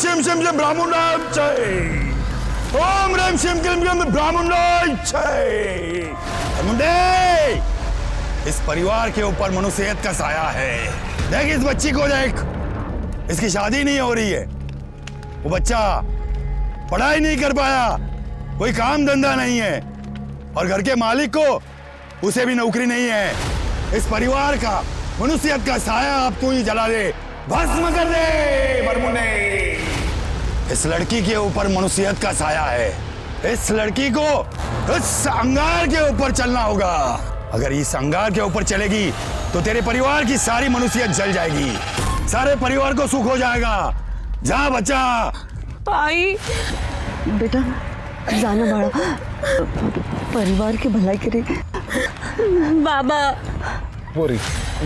शिम शिम शिम ब्राह्मणाय जय। ओम ह्रीं शिम क्लीं क्लीं ब्राह्मणाय जय। मुंडे, इस परिवार के ऊपर मनुष्यत का साया है। देख इस बच्ची को देख, इसकी शादी नहीं हो रही है। वो बच्चा पढ़ाई नहीं कर पाया, कोई काम धंधा नहीं है, और घर के मालिक को उसे भी नौकरी नहीं है। इस परिवार का मनुष्यत का साया अब तू ही जला दे, भस्म कर दे बरमुंडे। इस लड़की के ऊपर मनुष्यत का साया है। इस लड़की को इस अंगार के ऊपर चलना होगा। अगर इस अंगार के ऊपर चलेगी तो तेरे परिवार की सारी मनुष्यत जल जाएगी, सारे परिवार को सुख हो जाएगा। जा बच्चा। आई बेटा जाना बड़ा, परिवार की भलाई करे। बाबा पोरी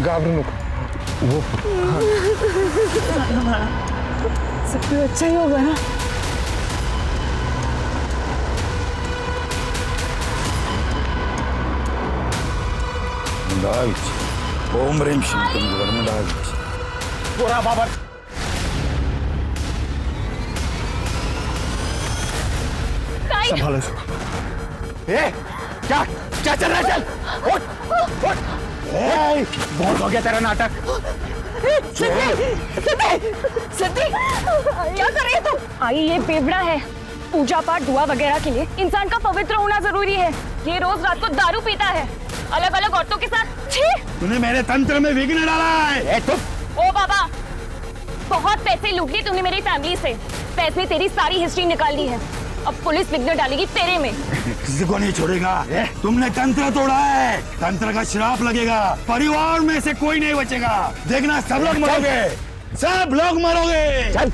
घाबरू नको, वो सब कुछ अच्छा ही होगा ना। ओम ह्रीं शिम क्लीं ब्राह्मणाय पोरा बाबा। संभालो इसको। क्या क्या चल रहा है? चल उठ उठ। बहुत हो गया तेरा नाटक। सिद्धि क्या कर रही है तुम? आई ये बेवड़ा है। पूजा पाठ दुआ वगैरह के लिए इंसान का पवित्र होना जरूरी है। ये रोज रात को दारू पीता है अलग अलग औरतों के साथ। छी! तूने मेरे तंत्र में विघ्न डाला है। ओ बाबा, बहुत पैसे लूट लिए तूने मेरी फैमिली से। पैसे तेरी सारी हिस्ट्री निकाल ली है। अब पुलिस विघ्न डालेगी तेरे में। किसी को नहीं छोड़ेगा। तुमने तंत्र तोड़ा है, तंत्र का श्राप लगेगा। परिवार में से कोई नहीं बचेगा। देखना सब लोग मरोगे, सब लोग मरोगे। चल।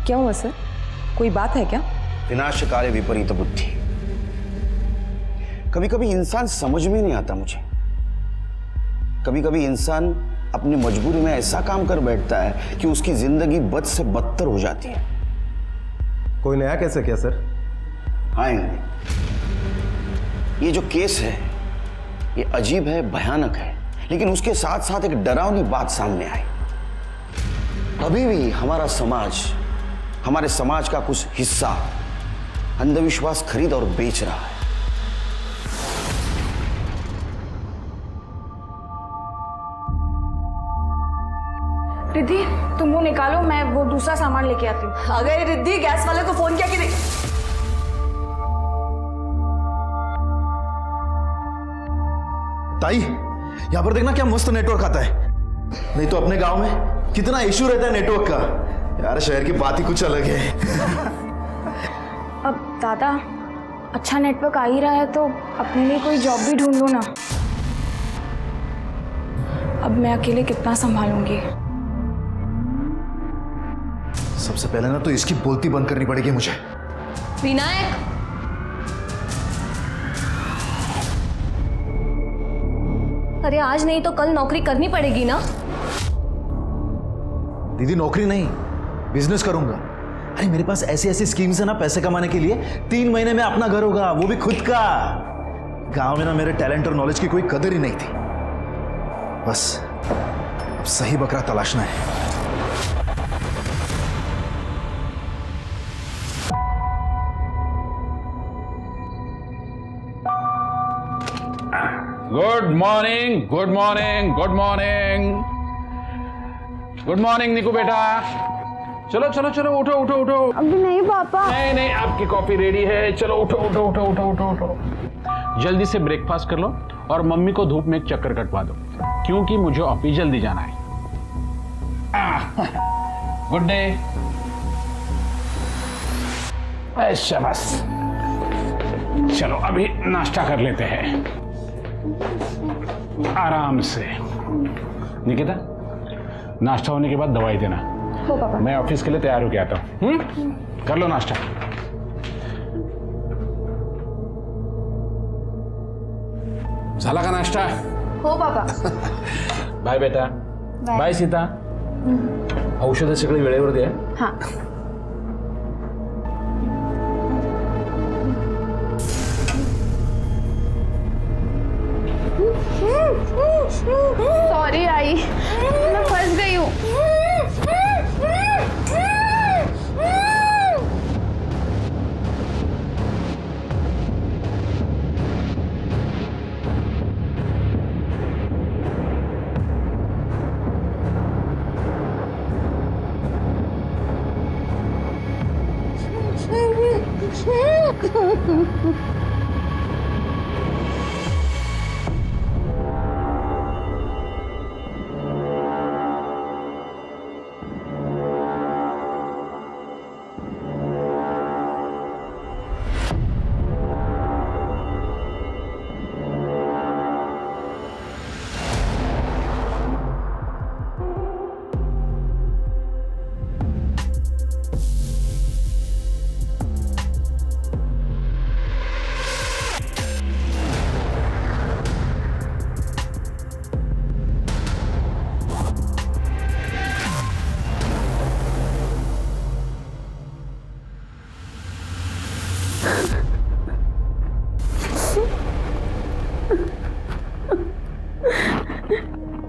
क्या हुआ सर, कोई बात है क्या? विनाशकाले विपरीत बुद्धि। कभी कभी इंसान समझ में नहीं आता मुझे। कभी कभी इंसान अपनी मजबूरी में ऐसा काम कर बैठता है कि उसकी जिंदगी बद से बदतर हो जाती है। कोई नया केस है क्या सर? हाँ, ये जो केस है ये अजीब है, भयानक है, लेकिन उसके साथ साथ एक डरावनी बात सामने आई। अभी भी हमारा समाज, हमारे समाज का कुछ हिस्सा अंधविश्वास खरीद और बेच रहा है। रिद्धि, तुम वो निकालो, मैं वो दूसरा सामान लेके आती हूँ। आ गई रिद्धि, गैस वाले को फोन किया कि नहीं? ताई, यहां पर देखना क्या मस्त नेटवर्क आता है। नहीं तो अपने गांव में कितना इशू रहता है नेटवर्क का। यार शहर की बात ही कुछ अलग है। अब दादा, अच्छा नेटवर्क आ ही रहा है तो अपने लिए कोई जॉब भी ढूंढ लो ना। अब मैं अकेले कितना संभालूंगी। सबसे पहले ना तो इसकी बोलती बंद करनी पड़ेगी मुझे। विनायक, अरे आज नहीं तो कल नौकरी करनी पड़ेगी ना। दीदी नौकरी नहीं, बिजनेस करूंगा। अरे मेरे पास ऐसी ऐसी स्कीम्स है ना पैसे कमाने के लिए। 3 महीने में अपना घर होगा, वो भी खुद का। गांव में ना मेरे टैलेंट और नॉलेज की कोई कदर ही नहीं थी। बस अब सही बकरा तलाशना है। Good morning, good morning, good morning, good morning Niku बेटा। चलो चलो चलो, उठो उठो उठो। अभी नहीं पापा। नहीं नहीं, आपकी कॉफी रेडी है। चलो उठो उठो उठो उठो उठो उठो। जल्दी से ब्रेकफास्ट कर लो और मम्मी को धूप में एक चक्कर कटवा दो, क्योंकि मुझे ऑफिस जल्दी जाना है। Good day. शाबाश। चलो अभी नाश्ता कर लेते हैं आराम से। निकिता, नाश्ता होने के बाद दवाई देना। हो पापा। मैं ऑफिस के लिए तैयार होके आता हूँ। कर लो नाश्ता। झाला का नाश्ता? हो पापा। बाय बेटा। बाय सीता। औषधं सगळी वेळेवर द्या। हाँ। सॉरी आई, मैं फंस गई हूँ।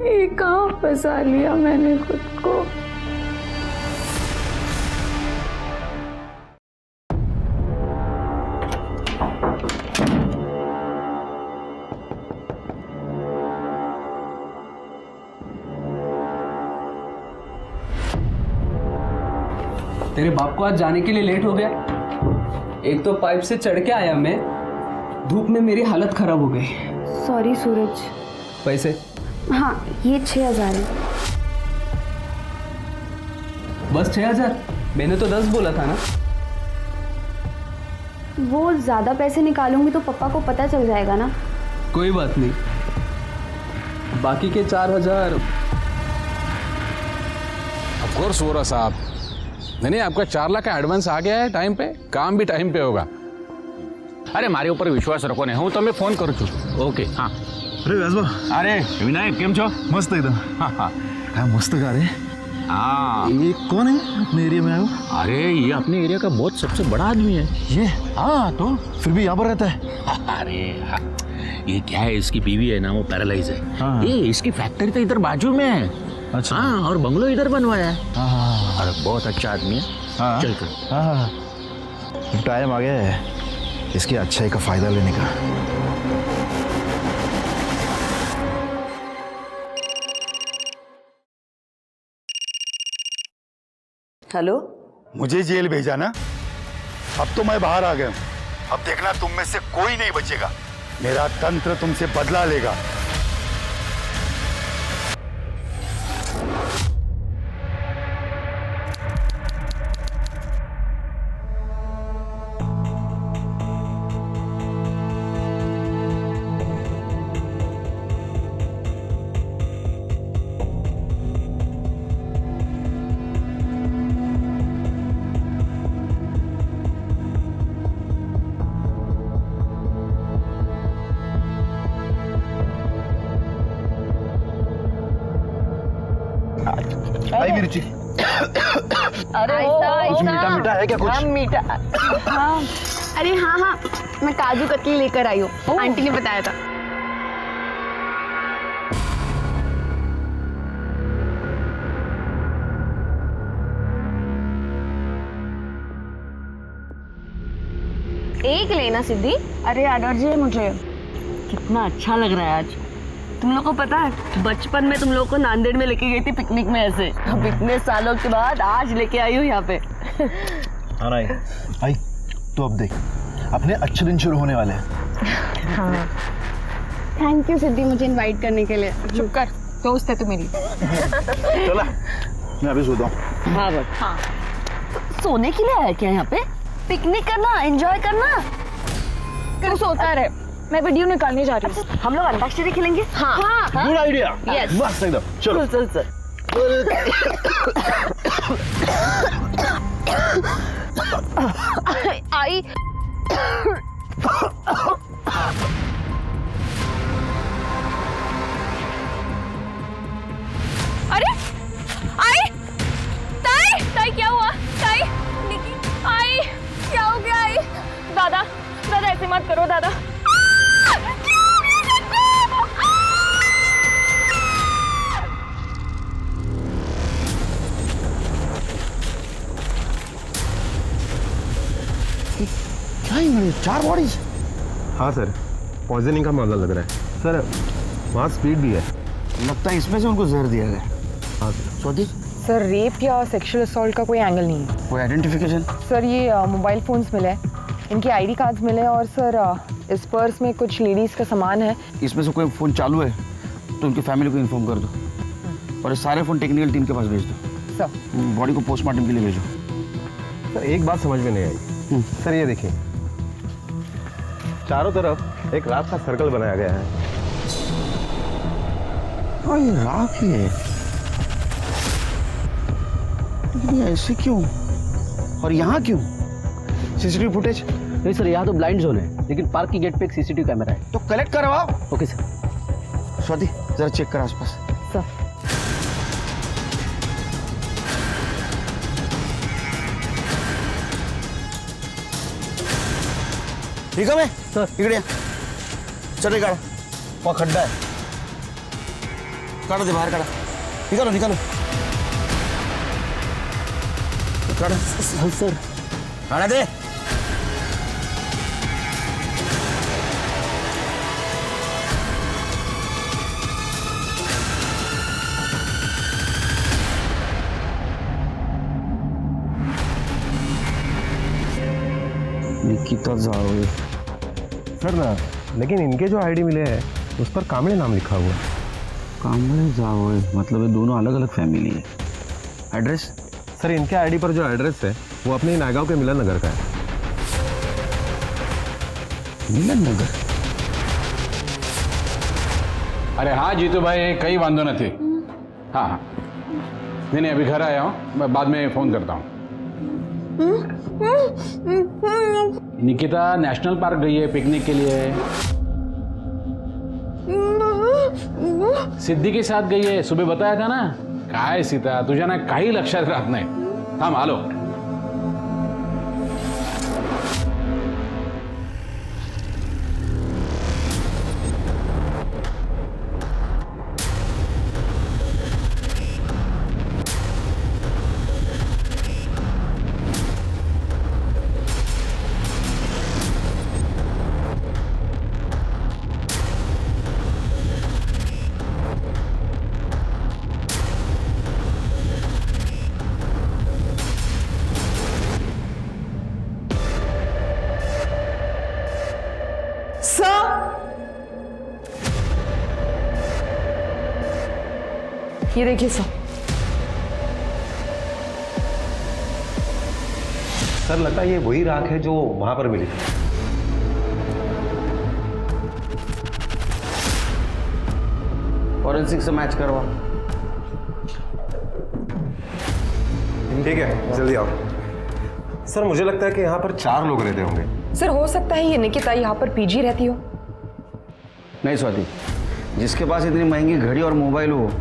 ये कहाँ फंसा लिया मैंने खुद को। तेरे बाप को आज जाने के लिए लेट हो गया। एक तो पाइप से चढ़ के आया मैं, धूप में मेरी हालत खराब हो गई। सॉरी सूरज। पैसे? हाँ, ये 6,000 है। बस 6,000? मैंने तो 10 बोला था ना। वो ज़्यादा पैसे निकालूंगी तो पापा को पता चल जाएगा ना। कोई बात नहीं, बाकी के 4,000। ऑफ कोर्स वोरा साहब। नहीं, आपका 4 लाख का एडवांस आ गया है टाइम पे। काम भी टाइम पे होगा। अरे मारे ऊपर विश्वास रखो ने, हूँ તમે ફોન કરું છું। ઓકે હા। अरे व्यासबा, अरे विनायक केम છો? मस्त एकदम। हाँ हाँ क्या मस्त गा रहे। हाँ। ये कौन है अपने एरिया में आया हो? अरे ये अपने एरिया का बहुत सबसे बड़ा आदमी है ये हाँ। तो फिर भी यहाँ पर रहता है? अरे हाँ, ये क्या है, इसकी बीवी है ना, वो पैरालाइज है। हाँ। ये इसकी फैक्ट्री तो इधर बाजू में है। अच्छा। हाँ, और बंगलो इधर बनवाया है। हाँ अरे बहुत अच्छा आदमी है। हाँ। चल चल। हाँ, टाइम आ गया है इसकी अच्छाई का फायदा लेने का। हेलो, मुझे जेल भेजा ना, अब तो मैं बाहर आ गया हूं। अब देखना तुम में से कोई नहीं बचेगा। मेरा तंत्र तुमसे बदला लेगा। आई मिर्ची। अरे कुछ मीठा मीठा है क्या कुछ? मीठा। हाँ। अरे हाँ हाँ, मैं काजू कतली लेकर आई हूँ, आंटी ने बताया था। एक लेना सिद्धि। अरे एलर्जी है मुझे। कितना अच्छा लग रहा है आज। तुम लोग को पता है, बचपन में तुम लोग को नांदेड़ में लेके गई थी पिकनिक में ऐसे। अब इतने सालों के बाद आज लेके आई हूँ यहाँ पे। हाँ ना आई, तो अब देख अपने अच्छे दिन शुरू होने वाले हैं। हाँ। थैंक यू सिद्धि मुझे इनवाइट करने के लिए। चुप कर, दोस्त है तू मेरी। चला मैं अभी सोता हूँ। हाँ बस हाँ। सोने के लिए आया क्या यहाँ पे? पिकनिक करना, एंजॉय करना। तू सोता रहे, मैं वीडियो निकालने जा रही हूँ। हम लोग अंताक्षरी खेलेंगे। हाँ हाँ गुड आइडिया। Yes. मस्त एकदम। चलो चल चल आई अरे आई ताई ताई क्या हुआ ताई निकी आई क्या हो गया आई दादा दादा ऐसे मत करो दादा क्या है 4 बॉडीज? हाँ सर, पॉइजनिंग का मामला लग रहा है सर। वहाँ स्पीड भी है। लगता है इसमें से उनको जहर दिया गया। हाँ सर। स्वाति, सर रेप या सेक्सुअल असॉल्ट का कोई एंगल नहीं है कोई आइडेंटिफिकेशन? सर। ये मोबाइल फोन्स मिले, इनके आईडी कार्ड्स मिले और सर इस पर्स में कुछ लेडीज का सामान है। इसमें से कोई फोन चालू है तो उनकी फैमिली को इन्फॉर्म कर दो और ये सारे फोन टेक्निकल टीम के पास भेज दो। सर बॉडी को पोस्टमार्टम के लिए भेजो। सर एक बात समझ में नहीं आई सर, ये देखिए चारों तरफ एक रात का सर्कल बनाया गया है। हाँ ये राख ही है, लेकिन ये ऐसे क्यों और यहाँ क्यों? CCTV footage? नहीं सर, यहाँ तो ब्लाइंड जोन है, लेकिन पार्क की गेट पे एक सीसीटीवी कैमरा है। तो कलेक्ट करवाओ। Okay sir. स्वाति जरा चेक कर आसपास। सर ठीक है मैं सर इकड़े चले काढ़ो, वहाँ खड्डा है, काढ़ो दे बाहर, काढ़ो, निकालो निकालो, काढ़ो सर, काढ़ा दे। निकिता जावे सर ना, लेकिन इनके जो आईडी मिले हैं उस पर कांबळे नाम लिखा हुआ है। कांबळे जावे मतलब ये दोनों अलग अलग फैमिली है। एड्रेस? सर इनके आईडी पर जो एड्रेस है वो अपने नायगांव के मिलन नगर का है। मिलन नगर? अरे हाँ जीतू भाई, कई वांदो न थे। हाँ हाँ नहीं नहीं, अभी घर आया हूँ, मैं बाद में फ़ोन करता हूँ। निकिता नेशनल पार्क गई है पिकनिक के लिए, सिद्धी के साथ गई है, सुबह बताया था ना। काय सीता तुझ्या ना काही लक्षात राहत नाही। थांब आलो। ये देखिए सर। सर लगता है ये वही राख है जो वहां पर मिली थी। फॉरेंसिक से मैच करवा। ठीक है जल्दी आओ। सर मुझे लगता है कि यहाँ पर 4 लोग रहते होंगे। सर हो सकता है ये निकिता यहाँ पर पीजी रहती हो। नहीं स्वाति, जिसके पास इतनी महंगी घड़ी और मोबाइल हो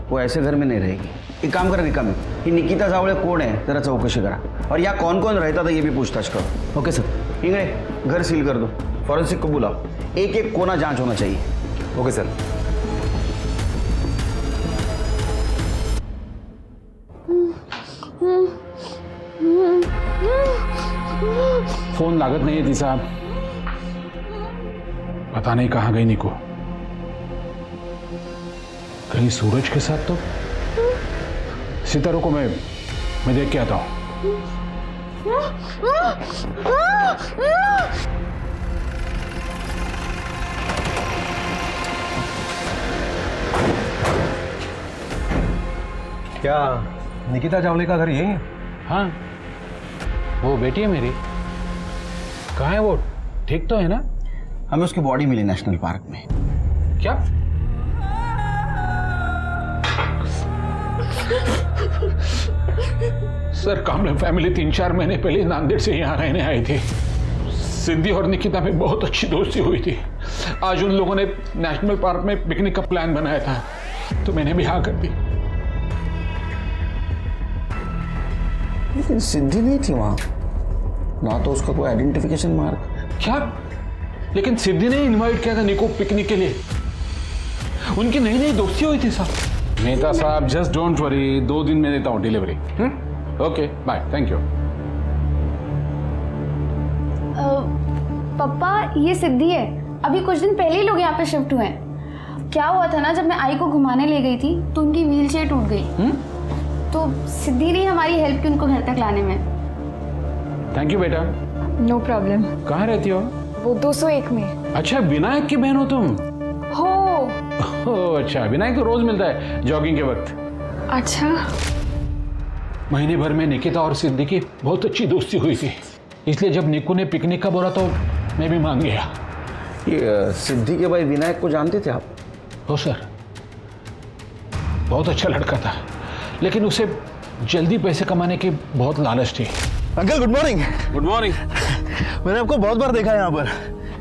वो ऐसे घर में नहीं रहेगी। एक काम कर निकाम, ये निकिता जावळे कौन है जरा चौकशी करा, और यहाँ कौन कौन रहता था ये भी पूछताछ करो। Okay sir. इंगड़े घर सील कर दो, फॉरेंसिक को बुलाओ, एक एक कोना जांच होना चाहिए। Okay sir. फोन लागत नहीं है तिचा, पता नहीं कहाँ गई निको। कहीं सूरज के साथ तो। सितारों को मैं देख के आता हूं। क्या निकिता चावले का घर यही है? हाँ, वो बेटी है मेरी। कहाँ है वो? ठीक तो है ना? हमें उसकी बॉडी मिली नेशनल पार्क में। क्या? सर, कामले फैमिली 3-4 महीने पहले नांदेड़ से यहाँ रहने आई थी। सिद्धि और निकिता में बहुत अच्छी दोस्ती हुई थी। आज उन लोगों ने नेशनल पार्क में पिकनिक का प्लान बनाया था, तो मैंने भी हाँ कर दी। लेकिन सिद्धि नहीं थी वहां, ना तो उसका कोई आइडेंटिफिकेशन मार्क। क्या? लेकिन सिद्धि ने इनवाइट किया था निको पिकनिक के लिए। उनकी नई नई दोस्ती हुई थी साहब। मेहता साहब, जस्ट डोंट वरी, 2 दिन में देता हूँ delivery. Okay, bye, thank you. पापा, ये सिद्धि है। अभी कुछ दिन पहले ही लोग यहाँ पे शिफ्ट हुए हैं। क्या हुआ था ना, जब मैं आई को घुमाने ले गई थी तो उनकी व्हील चेयर टूट गई। तो सिद्धि ने हमारी हेल्प की उनको घर तक लाने में। थैंक यू बेटा। No problem. कहाँ रहती हो? वो 201 में। अच्छा, विनायक की बहन हो तुम? हो। ओह अच्छा, विनायक तो रोज मिलता है जॉगिंग के वक्त। अच्छा। महीने भर में निकिता और सिद्धि की बहुत अच्छी दोस्ती हुई थी, इसलिए जब निकू ने पिकनिक का बोला तो मैं भी मान गया। ये सिद्धि के भाई विनायक को जानते थे आप? हो सर, बहुत अच्छा लड़का था, लेकिन उसे जल्दी पैसे कमाने की बहुत लालच थी। Uncle good morning. Good morning. मैंने आपको बहुत बार देखा है यहाँ पर,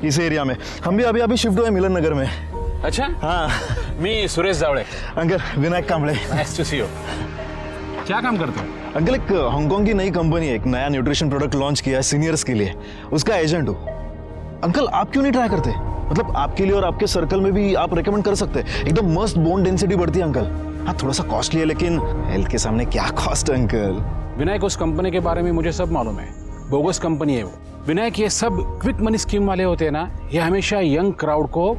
इस एरिया में। हम भी अभी शिफ्ट हुए मिलन नगर में। अच्छा? हाँ। मी Suresh Jawade. Uncle Vinayak Kamble. Nice to see you. क्या काम करते हो? अंकल, एक हांगकांग की नई कंपनी है, एक नया न्यूट्रिशन प्रोडक्ट लॉन्च किया है सीनियर्स के लिए, उसका एजेंट हूँ। अंकल आप क्यों नहीं ट्राई करते? मतलब आपके लिए और आपके सर्कल में भी आप रेकमेंड कर सकते हैं। एकदम मस्त बोन डेंसिटी बढ़ती है अंकल। हाँ, थोड़ा सा कॉस्टली है, लेकिन हेल्थ के सामने क्या कॉस्ट है अंकल। विनायक, उस कंपनी के बारे में मुझे सब मालूम है। बोगस कंपनी है वो। विनायक, ये सब क्विक मनी स्कीम वाले होते हैं ना, ये हमेशा यंग क्राउड को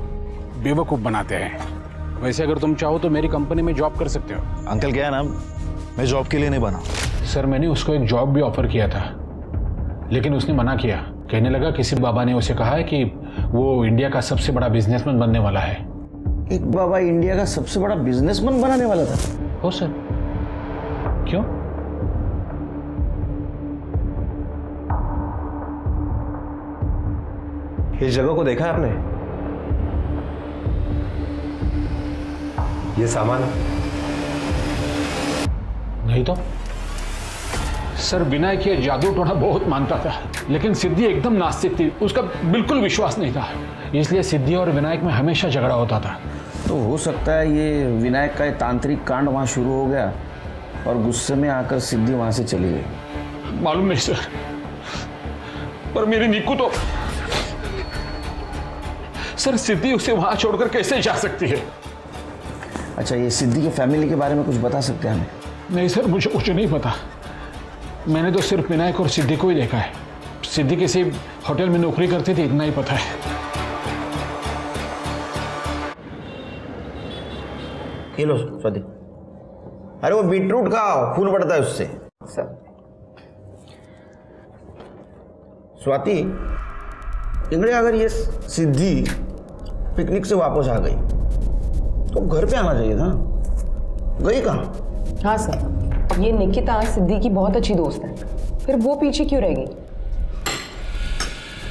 बेवकूफ बनाते हैं। वैसे अगर तुम चाहो तो मेरी कंपनी में जॉब कर सकते हो। अंकल क्या है ना, मैं जॉब के लिए नहीं बना। सर, मैंने उसको एक जॉब भी ऑफर किया था, लेकिन उसने मना किया। कहने लगा किसी बाबा ने उसे कहा है कि वो इंडिया का सबसे बड़ा बिजनेसमैन बनने वाला है। एक बाबा इंडिया का सबसे बड़ा बिजनेसमैन बनाने वाला था? हो सर। क्यों? इस जगह को देखा है आपने? ये सामान नहीं तो सर, विनायक ये जादू टोना बहुत मानता था, लेकिन सिद्धि एकदम नास्तिक थी, उसका बिल्कुल विश्वास नहीं था। इसलिए सिद्धि और विनायक में हमेशा झगड़ा होता था। तो हो सकता है ये विनायक का तांत्रिक कांड वहां शुरू हो गया और गुस्से में आकर सिद्धि वहां से चली गई। मालूम नहीं सर, पर मेरी निक्कू तो सर, सिद्धि उसे वहां छोड़कर कैसे जा सकती है? अच्छा, ये सिद्धि की फैमिली के बारे में कुछ बता सकते हैं हमें? नहीं सर, मुझे कुछ नहीं पता। मैंने तो सिर्फ विनायक और सिद्धि को ही देखा है। सिद्धि किसी होटल में नौकरी करती थी, इतना ही पता है। ये लो स्वाति। अरे वो बीटरूट का खून बढ़ता है उससे। सर। स्वाति, इंगड़े, अगर ये सिद्धि पिकनिक से वापस आ गई तो घर पे आना चाहिए था। गई कहाँ? हाँ सर, ये निकिता सिद्धि की बहुत अच्छी दोस्त है, फिर वो पीछे क्यों रहेगी?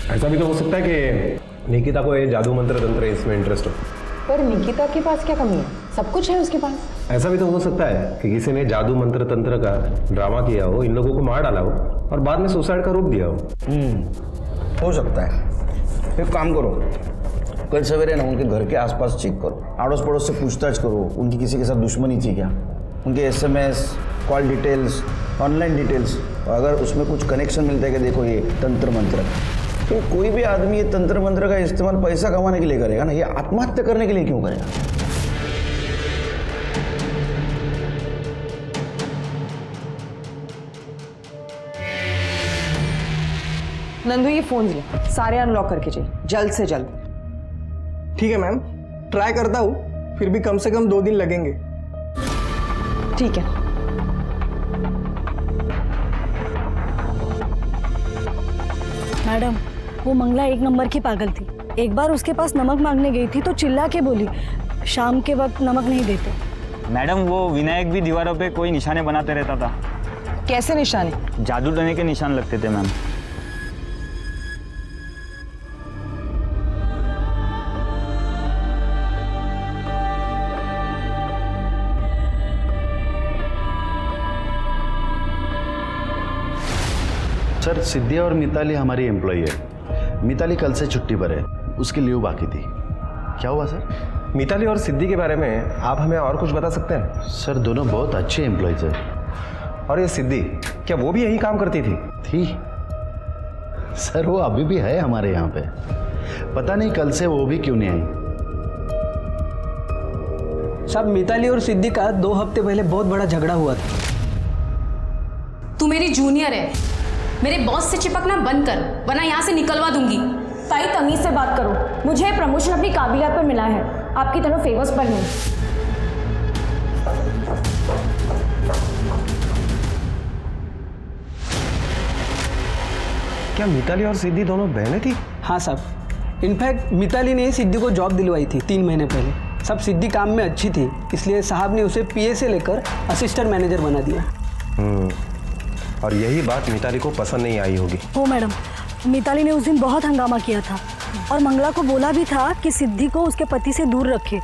ऐसा भी तो हो सकता है कि निकिता को ये जादू मंत्र तंत्र इसमें इंटरेस्ट हो। पर निकिता के पास क्या कमी है? सब कुछ है उसके पास। ऐसा भी तो हो सकता है कि किसी ने जादू मंत्र तंत्र का ड्रामा किया हो, इन लोगों को मार डाला हो और बाद में सुसाइड का रूप दिया हो। हो सकता है। फिर काम करो, कल सवेरे ना उनके घर के आसपास चेक करो, आड़ोस पड़ोस से पूछताछ करो, उनकी किसी के साथ दुश्मनी थी क्या, उनके SMS, call details, online details, अगर उसमें कुछ कनेक्शन मिलता है कि देखो ये तंत्र मंत्र, तो कोई भी आदमी ये तंत्र मंत्र का इस्तेमाल पैसा कमाने के लिए करेगा ना, ये आत्महत्या करने के लिए क्यों करेगा? नंदू, ये फोन ले, सारे अनलॉक करके चाहिए, जल्द से जल्द। ठीक है मैम, ट्राई करता हूँ, फिर भी कम से कम 2 दिन लगेंगे। ठीक है। मैडम, वो मंगला 1 नंबर की पागल थी। एक बार उसके पास नमक मांगने गई थी तो चिल्ला के बोली, शाम के वक्त नमक नहीं देते। मैडम वो विनायक भी दीवारों पे कोई निशाने बनाते रहता था। कैसे निशाने? जादू टोने के निशान लगते थे मैम। सर सिद्धि और मिताली हमारी एम्प्लॉई है। मिताली कल से छुट्टी पर है, उसकी लीव बाकी थी। क्या हुआ सर? मिताली और सिद्धि के बारे में आप हमें और कुछ बता सकते हैं? सर दोनों बहुत अच्छे एम्प्लॉयज हैं। और ये सिद्धि, क्या वो भी यही काम करती थी? सर वो अभी भी है हमारे यहाँ पे। पता नहीं कल से वो भी क्यों नहीं आई। साहब मिताली और सिद्धि का 2 हफ्ते पहले बहुत बड़ा झगड़ा हुआ था। तू मेरी जूनियर है, मेरे बॉस से चिपकना बंद कर, वरना यहाँ से निकलवा दूंगी। ताई तमीज से बात करो, मुझे प्रमोशन अपनी काबिलियत पर मिला है, आपकी तरह फेवर्स पर नहीं। क्या मिताली और सिद्धि दोनों बहनें थी? हाँ साहब, इनफैक्ट मिताली ने सिद्धि को जॉब दिलवाई थी 3 महीने पहले। सब सिद्धि काम में अच्छी थी, इसलिए साहब ने उसे पीए से लेकर असिस्टेंट मैनेजर बना दिया। और यही बात मिताली को पसंद नहीं आई होगी। हो मैडम, मिताली ने उस दिन बहुत हंगामा किया था और मंगला को बोला भी था कि सिद्धि को उसके पति से दूर रखे।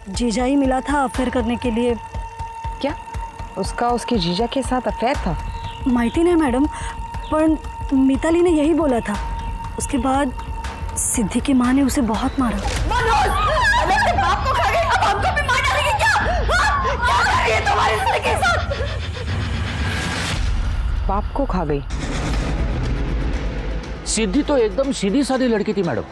जीजा ही मिला था अफेयर करने के लिए। क्या उसका उसके जीजा के साथ अफेयर था? माहिती नहीं मैडम, पर मिताली ने यही बोला था। उसके बाद सिद्धि की माँ ने उसे बहुत मारा। बाप को खा गई, अब हमको भी मार डालेगी क्या? क्या कर रही है तुम्हारे लड़के के साथ? बाप को खा गई? सिद्धि तो एकदम सीधी सादी लड़की थी मैडम।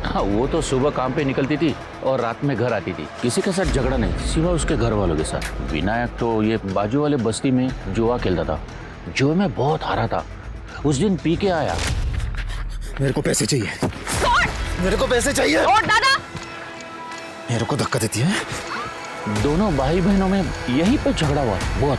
हाँ, वो तो सुबह काम पे निकलती थी और रात में घर आती थी। किसी के साथ झगड़ा नहीं, सिवा उसके घर वालों के साथ। विनायक तो ये बाजू वाले बस्ती में जुआ खेलता था, जो मैं बहुत हारा था। उस दिन पी के आया। मेरे को पैसे चाहिए। मेरे को पैसे चाहिए। और दादा मेरे को धक्का देती है। दोनों भाई बहनों में यहीं पे झगड़ा हुआ बहुत।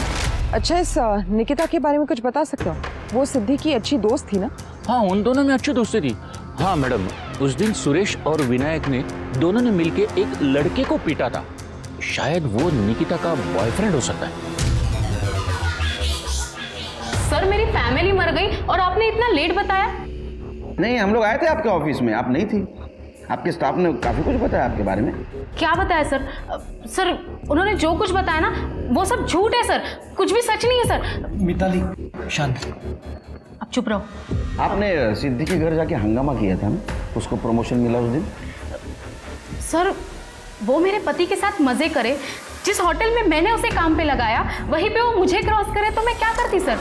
अच्छा, इस निकिता के बारे में कुछ बता सकते हो? वो सिद्धि की अच्छी दोस्त थी ना? हाँ, उन दोनों में अच्छी दोस्ती थी। हाँ मैडम, उस दिन सुरेश और विनायक ने दोनों ने मिलके एक लड़के को पीटा था। शायद वो निकिता का बॉयफ्रेंड हो सकता है। सर मेरी फैमिली मर गई और आपने इतना लेट बताया? नहीं, हम लोग आए थे आपके ऑफिस में, आप नहीं थी। आपके स्टाफ ने काफी कुछ बताया आपके बारे में। क्या बताया सर? सर उन्होंने जो कुछ बताया ना वो सब झूठ है सर, कुछ भी सच नहीं है सर। मिताली शांत। अब चुप रहो। आपने सिद्धि के घर जाके हंगामा किया था ना, उसको प्रमोशन मिला उस दिन। सर वो मेरे पति के साथ मजे करे, जिस होटल में मैंने उसे काम पे लगाया वहीं पे वो मुझे क्रॉस करे, तो मैं क्या करती सर?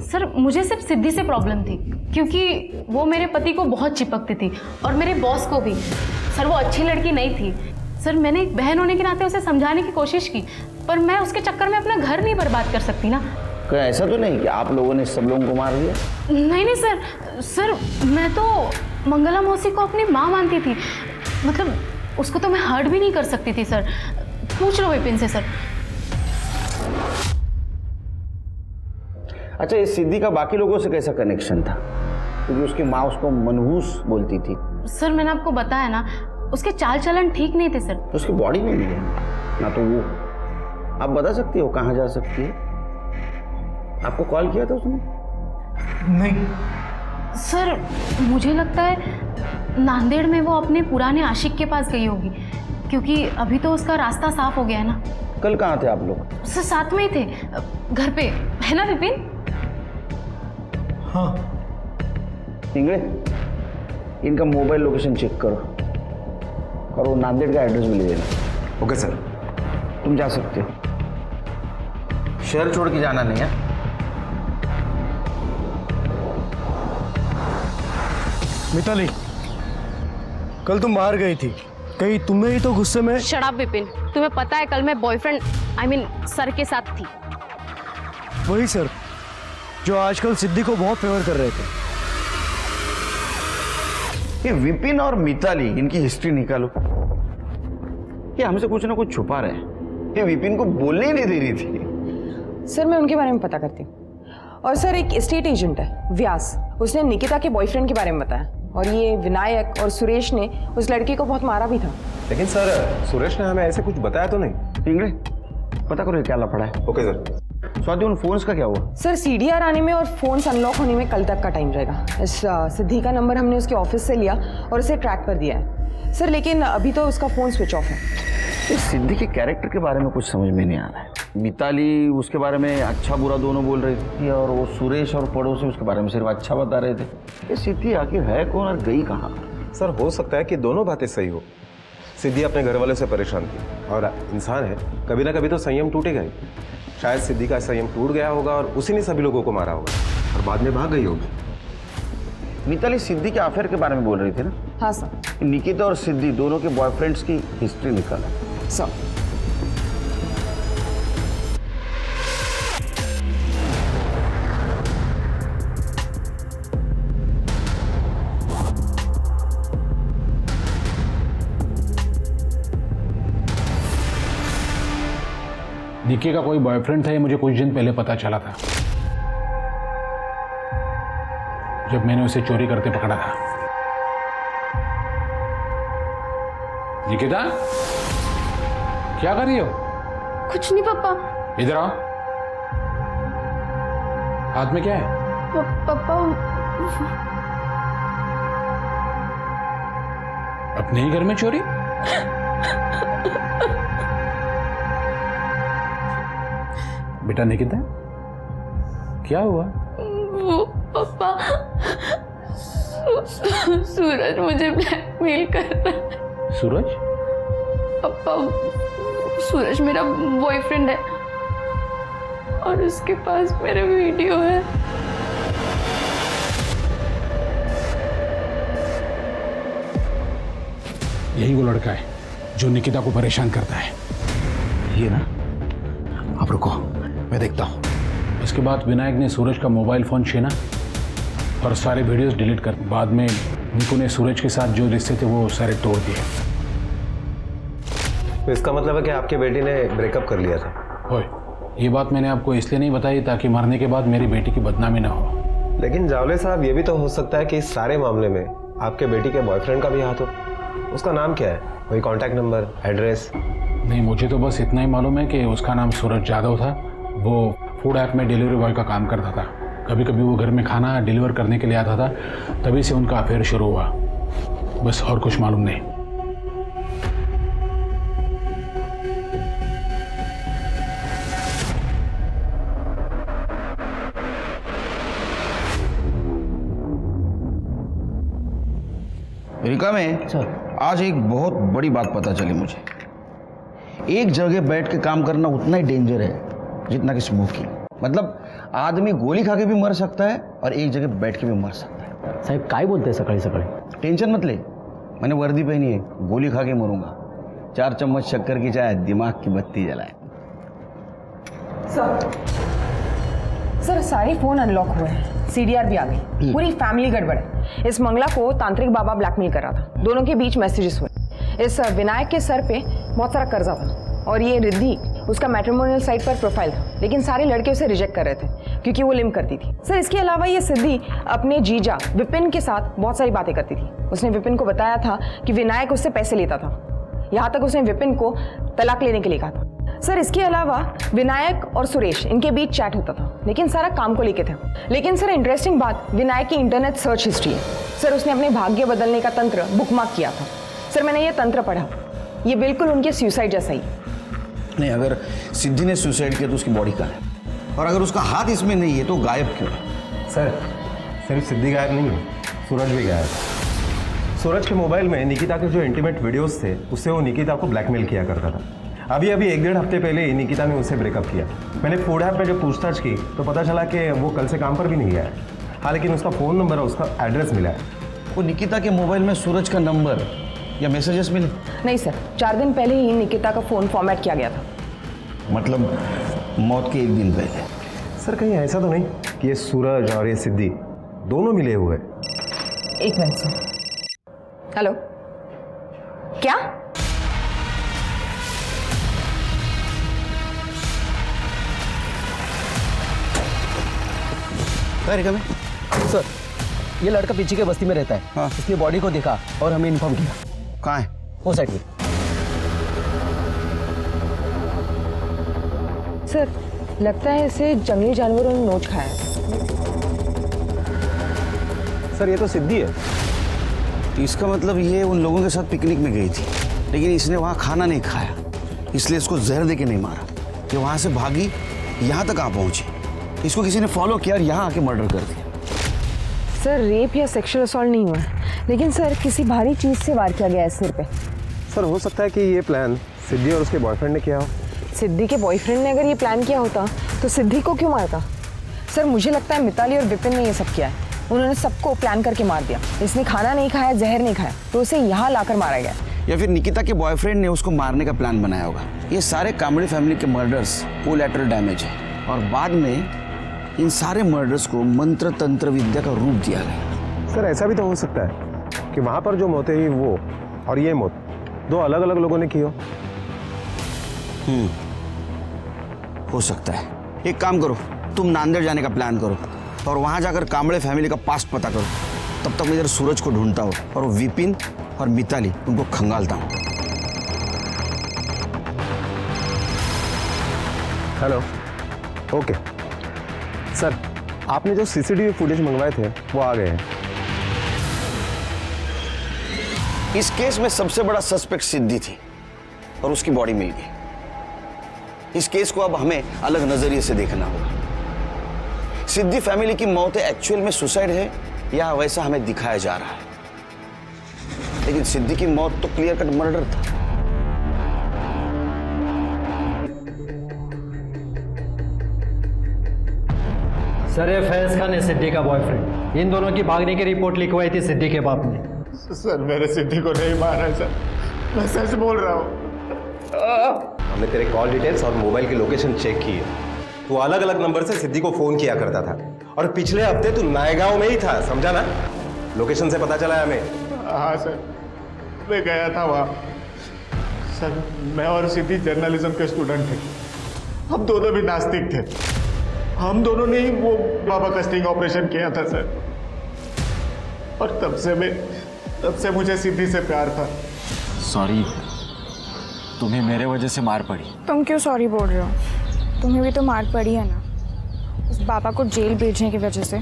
सर मुझे सिर्फ सिद्धि से प्रॉब्लम थी, क्योंकि वो मेरे पति को बहुत चिपकती थी और मेरे बॉस को भी। सर वो अच्छी लड़की नहीं थी सर। मैंने एक बहन होने के नाते उसे समझाने की कोशिश की, पर मैं उसके चक्कर में अपना घर नहीं बर्बाद कर सकती ना। क्या ऐसा तो नहीं कि आप लोगों ने सब लोगों को मार दिया? नहीं सर, सर मैं तो मंगला मौसी को अपनी माँ मानती थी। मतलब उसको तो मैं हर्ट भी नहीं कर सकती थी सर। पूछ लो विपिन से सर। अच्छा, इस सिद्धि का बाकी लोगों से कैसा कनेक्शन था? क्योंकि उसकी माँ उसको मनहूस बोलती थी। सर मैंने आपको बताया ना, उसके चाल चलन ठीक नहीं थे सर। उसकी बॉडी में मिले ना, तो वो आप बता सकती हो कहाँ जा सकती है? आपको कॉल किया था उसने? नहीं सर, मुझे लगता है नांदेड़ में वो अपने पुराने आशिक के पास गई होगी, क्योंकि अभी तो उसका रास्ता साफ हो गया है ना। कल कहाँ थे आप लोग? सर साथ में ही थे, घर पे, है ना विपिन? हाँ। इंगड़े, इनका मोबाइल लोकेशन चेक करो और वो नांदेड़ का एड्रेस भी ले लेना। Okay sir. तुम जा सकते हो, शहर छोड़ के जाना नहीं है। मिताली, कल तुम बाहर गई थी, कहीं तुम्हें ही तो गुस्से में। शट अप विपिन, तुम्हें पता है कल मैं बॉयफ्रेंड सर के साथ थी। वही सर जो आजकल सिद्धि को बहुत फेवर कर रहे थे। ये विपिन और मिताली, इनकी हिस्ट्री निकालो। ये हमसे कुछ ना कुछ छुपा रहे हैं। ये विपिन को बोलने ही नहीं दे रही थी। सर मैं उनके बारे में पता करती हूँ। और सर एक एस्टेट एजेंट है व्यास, उसने निकिता के बॉयफ्रेंड के बारे में बताया और ये विनायक और सुरेश ने उस लड़के को बहुत मारा भी था। लेकिन सर सुरेश ने हमें ऐसे कुछ बताया तो नहीं। पिंगले पता करो ये क्या लफड़ा है। Okay sir. स्वाति उन फोन्स का क्या हुआ? सर सीडीआर आने में और फोन्स अनलॉक होने में कल तक का टाइम रहेगा। इस सिद्धि का नंबर हमने उसके ऑफिस से लिया और उसे ट्रैक पर दिया है सर, लेकिन अभी तो उसका फ़ोन स्विच ऑफ है। इस सिद्धि के कैरेक्टर के बारे में कुछ समझ में नहीं आ रहा है। मिताली उसके बारे में अच्छा बुरा दोनों बोल रही थी और वो सुरेश और पड़ोसी उसके बारे में सिर्फ अच्छा बता रहे थे। ये सिद्धि आखिर है कौन और गई कहाँ? सर हो सकता है कि दोनों बातें सही हो। सिद्धि अपने घर वालों से परेशान थी और इंसान है, कभी ना कभी तो संयम टूटेगा ही। शायद सिद्धि का संयम टूट गया होगा और उसी ने सभी लोगों को मारा होगा और बाद में भाग गई होगी। मिताली सिद्धि के अफेयर के बारे में बोल रही थी ना? हाँ सर। निकिता और सिद्धि दोनों के बॉयफ्रेंड्स की हिस्ट्री निकाला सर। निकी का कोई बॉयफ्रेंड था ये मुझे कुछ दिन पहले पता चला था, जब मैंने उसे चोरी करते पकड़ा था। निकिता क्या कर रही हो? कुछ नहीं पापा। इधर आओ। हाथ में क्या है? पापा अपने ही घर में चोरी? बेटा निकिता क्या हुआ? वो पापा सूरज मुझे ब्लैकमेल कर रहा है। सूरज? पापा सूरज मेरा बॉयफ्रेंड है और उसके पास मेरा वीडियो है। यही वो लड़का है जो निकिता को परेशान करता है। ये ना, आप रुको मैं देखता हूँ। उसके बाद विनायक ने सूरज का मोबाइल फोन छीना और सारे वीडियोस डिलीट कर, बाद में निकू ने सूरज के साथ जो रिश्ते थे वो सारे तोड़ दिए। तो इसका मतलब है कि आपके बेटी ने ब्रेकअप कर लिया था? ओए, ये बात मैंने आपको इसलिए नहीं बताई ताकि मरने के बाद मेरी बेटी की बदनामी ना हो। लेकिन जावले साहब ये भी तो हो सकता है कि इस सारे मामले में आपके बेटी के बॉयफ्रेंड का भी हाथ हो। उसका नाम क्या है? वही कॉन्टैक्ट नंबर, एड्रेस? नहीं, मुझे तो बस इतना ही मालूम है कि उसका नाम सूरज यादव था। वो फूड ऐप में डिलीवरी बॉय का काम करता था। कभी कभी वो घर में खाना डिलीवर करने के लिए आता था, तभी से उनका अफेयर शुरू हुआ। बस और कुछ मालूम नहीं। अमेरिका में सर आज एक बहुत बड़ी बात पता चली मुझे। एक जगह बैठ के काम करना उतना ही डेंजर है जितना कि स्मोकिंग। मतलब आदमी गोली खा के भी मर सकता है और एक जगह बैठ के भी मर सकता है। साहब काय बोलते हैं सकाळी सकाळी? टेंशन मत ले, मैंने वर्दी पहनी है, गोली खा के मरूंगा। 4 चम्मच शक्कर की चाय, दिमाग की बत्ती जलाए। सर सारे फोन अनलॉक हुए हैं, सीडीआर भी आ गई, पूरी फैमिली गड़बड़ है। इस मंगला को तांत्रिक बाबा ब्लैकमेल कर रहा था, दोनों के बीच मैसेजेस हुए। इस विनायक के सर पे बहुत सारा कर्जा था और ये रिद्धि उसका मैट्रिमोनियल साइट पर प्रोफाइल था, लेकिन सारे लड़के उसे रिजेक्ट कर रहे थे क्योंकि वो लिम करती थी। सर इसके अलावा ये सिद्धि अपने जीजा विपिन के साथ बहुत सारी बातें करती थी। उसने विपिन को बताया था कि विनायक उससे पैसे लेता था, यहाँ तक उसने विपिन को तलाक लेने के लिए कहा था। सर इसके अलावा विनायक और सुरेश इनके बीच चैट होता था, लेकिन सारा काम को लेके था। लेकिन सर इंटरेस्टिंग बात विनायक की इंटरनेट सर्च हिस्ट्री है। सर उसने अपने भाग्य बदलने का तंत्र बुकमार्क किया था। सर मैंने ये तंत्र पढ़ा, ये बिल्कुल उनके सुसाइड जैसा ही। नहीं, अगर सिद्धि ने सुसाइड किया तो उसकी बॉडी कहाँ है? और अगर उसका हाथ इसमें नहीं है तो गायब क्यों है? सर सिर्फ सिद्धि गायब नहीं है, सूरज भी गायब है। सूरज के मोबाइल में निकिता के जो इंटीमेट वीडियोस थे उससे वो निकिता को ब्लैकमेल किया करता था। अभी 1-1.5 हफ्ते पहले ही निकिता ने उससे ब्रेकअप किया। मैंने फूड ऐप में जब पूछताछ की तो पता चला कि वो कल से काम पर भी नहीं गया है। हाँ, लेकिन उसका फ़ोन नंबर और उसका एड्रेस मिला है। वो निकिता के मोबाइल में सूरज का नंबर या मैसेजेस मिले? नहीं सर, 4 दिन पहले ही निकिता का फ़ोन फॉर्मेट किया गया था। मतलब मौत के 1 दिन पहले? सर कहीं ऐसा तो नहीं कि ये सूरज और ये सिद्धि दोनों मिले हुए? एक मिनट सर। हेलो, क्या? सर ये लड़का पीछे के बस्ती में रहता है। हाँ। इसने बॉडी को देखा और हमें इन्फॉर्म किया। कहाँ है? वो साइड में। सर लगता है इसे जंगली जानवरों ने नोच खाया है। सर ये तो सिद्धि है। इसका मतलब ये उन लोगों के साथ पिकनिक में गई थी, लेकिन इसने वहाँ खाना नहीं खाया, इसलिए इसको जहर देके नहीं मारा। ये वहाँ से भागी, यहाँ तक आ पहुंची। इसको किसी ने फॉलो किया और यहाँ आके मर्डर कर दिया। सर रेप या सेक्सुअल असॉल्ट नहीं हुआ, लेकिन सर किसी भारी चीज से वार किया गया है सिर पे। सर हो सकता है कि ये प्लान सिद्धि और उसके बॉयफ्रेंड ने किया हो। सिद्धि के बॉयफ्रेंड ने अगर ये प्लान किया होता तो सिद्धि को क्यों मारता? सर मुझे लगता है मिताली और विपिन ने ये सब किया है। उन्होंने सबको प्लान करके मार दिया। इसने खाना नहीं खाया, जहर नहीं खाया, तो उसे यहाँ लाकर मारा गया। या फिर निकिता के बॉयफ्रेंड ने उसको मारने का प्लान बनाया होगा। ये सारे कामड़ी फैमिली के मर्डर्स कोलैटरल डैमेज है, और बाद में इन सारे मर्डर्स को मंत्र तंत्र विद्या का रूप दिया गया। सर ऐसा भी तो हो सकता है कि वहां पर जो मौतें हुई वो और ये मौत दो अलग अलग लोगों ने की हो। हो सकता है। एक काम करो, तुम नांदेड़ जाने का प्लान करो और वहां जाकर कामड़े फैमिली का पास्ट पता करो। तब तक मैं इधर सूरज को ढूंढता हूँ और विपिन और मिताली उनको खंगालता हूँ। हेलो, ओके सर, आपने जो सीसीटीवी फुटेज मंगवाए थे वो आ गए हैं। इस केस में सबसे बड़ा सस्पेक्ट सिद्धि थी और उसकी बॉडी मिल गई। इस केस को अब हमें अलग नजरिए से देखना होगा। सिद्धि फैमिली की मौत एक्चुअल में सुसाइड है या वैसा हमें दिखाया जा रहा है, लेकिन सिद्धि की मौत तो क्लियर कट मर्डर था। सर ये फैज खान है सिद्धि का बॉयफ्रेंड। इन दोनों की भागने की रिपोर्ट लिखवाई थी सिद्धि के बाप ने। सर मेरे सिद्धि को नहीं मारा है सर, मैं सच बोल रहा हूँ। हमने तेरे कॉल डिटेल्स और मोबाइल की लोकेशन चेक की है। तू अलग अलग नंबर से सिद्धि को फोन किया करता था और पिछले हफ्ते तू नायगांव में ही था, समझा ना? लोकेशन से पता चला है हमें। हाँ सर, मैं गया था वहाँ। सर मैं और सिद्धि जर्नलिज्म के स्टूडेंट थे। हम दोनों भी नास्तिक थे। हम दोनों ने ही वो बाबा का स्टिंग ऑपरेशन किया था सर, और तब से मुझे सिद्धि से प्यार था। सॉरी, तुम्हें मेरे वजह से मार पड़ी। तुम क्यों सॉरी बोल रहे हो? तुम्हें भी तो मार पड़ी है ना, उस बाबा को जेल भेजने की वजह से।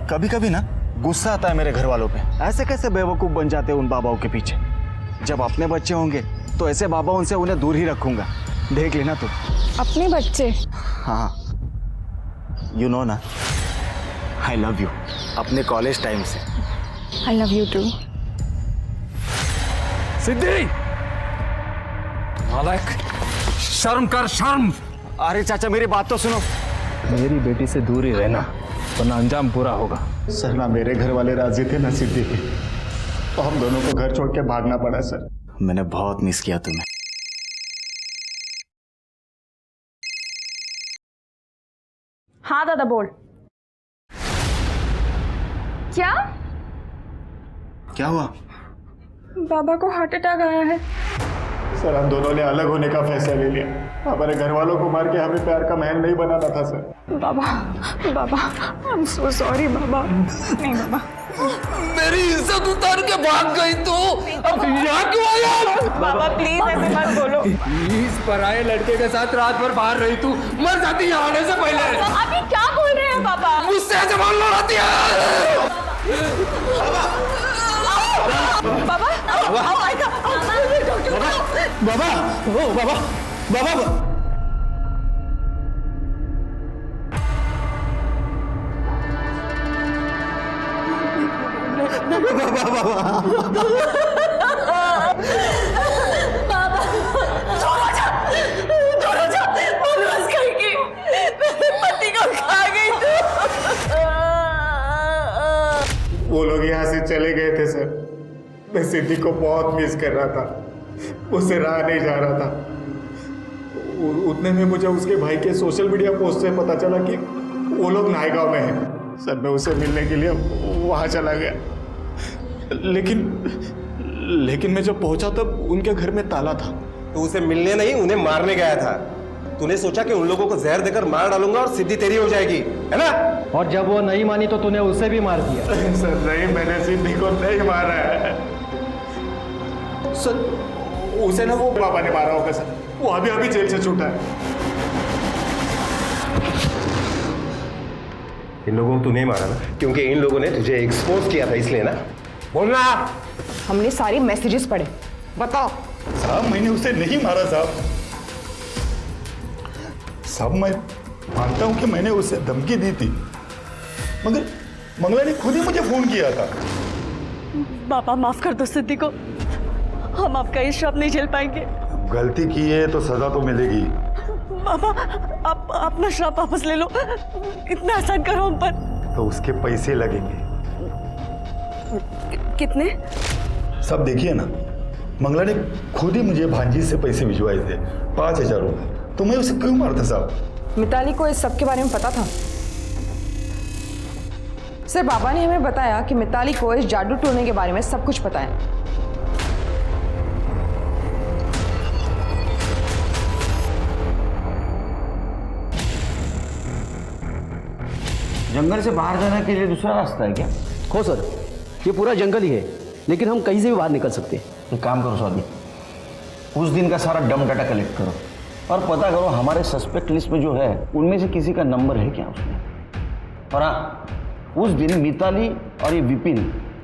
कभी कभी ना गुस्सा आता है मेरे घर वालों पे। ऐसे कैसे बेवकूफ बन जाते हैं उन बाबाओं के पीछे। जब अपने बच्चे होंगे तो ऐसे बाबाओं से उन्हें दूर ही रखूंगा, देख लेना तू। अपने बच्चे? हाँ, यू नो ना, आई लव यू अपने कॉलेज टाइम से। I love you too. Siddhi, नालायक, शर्म कर शर्म। अरे चाचा मेरी बात तो सुनो। मेरी बेटी से दूर ही रहना, वरना अंजाम बुरा होगा। सर ना मेरे घर वाले राजी थे ना सिद्धि के, तो हम दोनों को घर छोड़ के भागना पड़ा सर। मैंने बहुत मिस किया तुम्हें। हाँ दादा बोल। क्या क्या हुआ? बाबा को हार्ट अटैक आया है। सर हम दोनों ने अलग होने का फैसला ले लिया। हमारे घर वालों को मार के हमें प्यार का महल नहीं बनाना था सर। बाबा आई एम सो सॉरी बाबा। नहीं बाबा, मेरी इज्जत उतार के भाग गई तू, अब यहाँ क्यों आया? बाबा प्लीज ऐसे मत बोलो। प्लीज, पराये लड़के के साथ रात भर बाहर रही तू, मर जाती यहाँ आने से पहले। अभी क्या बोल रहे हैं पापा? मुझसे जवान लड़ाती है। बाबा आओ आएगा। बाबा, ओ बाबा, बाबा। वो लोग यहाँ से चले गए थे सर। मैं सिद्धि को बहुत मिस कर रहा था, उससे रहा नहीं जा रहा था। उतने में मुझे उसके भाई के सोशल मीडिया पोस्ट से पता चला कि वो लोग नायगांव में हैं। सर मैं उसे मिलने के लिए वहाँ चला गया, लेकिन मैं जब पहुंचा तब उनके घर में ताला था। तो उसे मिलने नहीं, उन्हें मारने गया था। तूने सोचा कि उन लोगों को जहर देकर मार डालूंगा और सिद्धि तेरी हो जाएगी, है ना? और जब वो नहीं मानी तो तूने उसे भी मार दिया। सर नहीं, मैंने सिद्धि को नहीं मारा है सर। उसे ना वो बाबा ने मारा होगा सर, वो अभी अभी जेल से छूटा है। इन लोगों को तू नहीं मारा ना, क्योंकि इन लोगों ने तुझे एक्सपोज किया था, इसलिए ना। बोलना। हमने सारे मैसेजेस पढ़े, बताओ। साहब मैंने उसे नहीं मारा साहब। साहब मैं मानता हूं कि मैंने उसे धमकी दी थी, मगर मंगला ने खुद ही मुझे फोन किया था। पापा माफ कर दो सिद्धि को, हम आपका ये श्राप नहीं झेल पाएंगे। गलती की है तो सजा तो मिलेगी। पापा आप अपना श्राप वापस ले लो, इतना आसान करो हम पर। तो उसके पैसे लगेंगे। कितने? सब देखिए ना, मंगला ने खुद ही मुझे भांजी से पैसे भिजवाए थे, 5,000 रुपए। तो मैं उसे क्यों मारता साहब? मिताली को इस सब के बारे में पता था सर। बाबा ने हमें बताया कि मिताली को इस जादू टोने के बारे में सब कुछ पता है। जंगल से बाहर जाने के लिए दूसरा रास्ता है क्या? हो सर, ये पूरा जंगल ही है, लेकिन हम कहीं से भी बाहर निकल सकते हैं। एक काम करो स्वाति, उस दिन का सारा डम डाटा कलेक्ट करो और पता करो हमारे सस्पेक्ट लिस्ट में जो है उनमें से किसी का नंबर है क्या उसमें। और हाँ, उस दिन मिताली और ये विपिन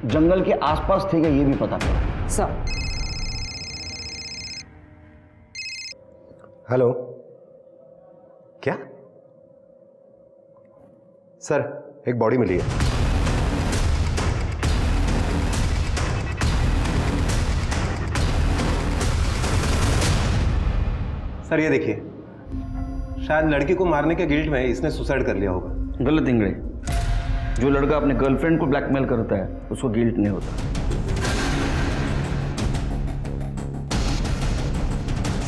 जंगल के आसपास थे क्या ये भी पता करो। सर। हेलो, क्या सर? एक बॉडी मिली है। सर ये देखिए, शायद लड़की को मारने के गिल्ट में इसने सुसाइड कर लिया होगा। गलत इंगड़े, जो लड़का अपने गर्लफ्रेंड को ब्लैकमेल करता है उसको गिल्ट नहीं होता।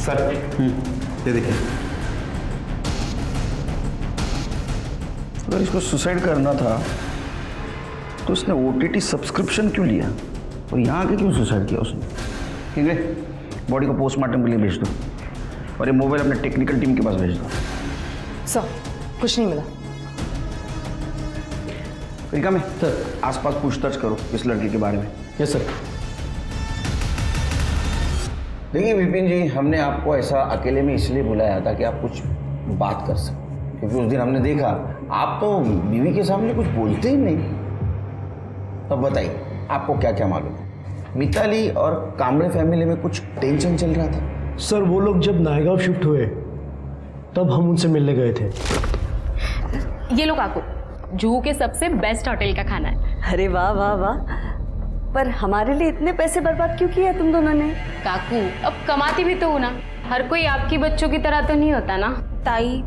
सर ये देखिए, अगर इसको सुसाइड करना था तो उसने OTT सब्सक्रिप्शन क्यों लिया और यहाँ आके क्यों सुसाइड किया उसने? ठीक है, बॉडी को पोस्टमार्टम के लिए भेज दो और ये मोबाइल अपने टेक्निकल टीम के पास भेज दो। सर कुछ नहीं मिला। तरीका में सर आसपास पूछताछ करो इस लड़के के बारे में। Yes sir. देखिए विपिन जी, हमने आपको ऐसा अकेले में इसलिए बुलाया था कि आप कुछ बात कर सकें, क्योंकि उस दिन हमने देखा आप तो बीवी के सामने कुछ बोलते ही नहीं। तब बताइए आपको क्या क्या मालूम है? मिताली और कामरे फैमिली में कुछ टेंशन चल रहा था? सर वो लोग जब नायगांव शिफ्ट हुए तब हम उनसे मिलने गए थे। ये लो काकू, जुहू के सबसे बेस्ट होटल का खाना है। अरे वाह वाह वाह, पर हमारे लिए इतने पैसे बर्बाद क्यों किए तुम दोनों ने? काकू अब कमाती भी तो हूँ ना, हर कोई आपकी बच्चों की तरह तो नहीं होता ना। ताई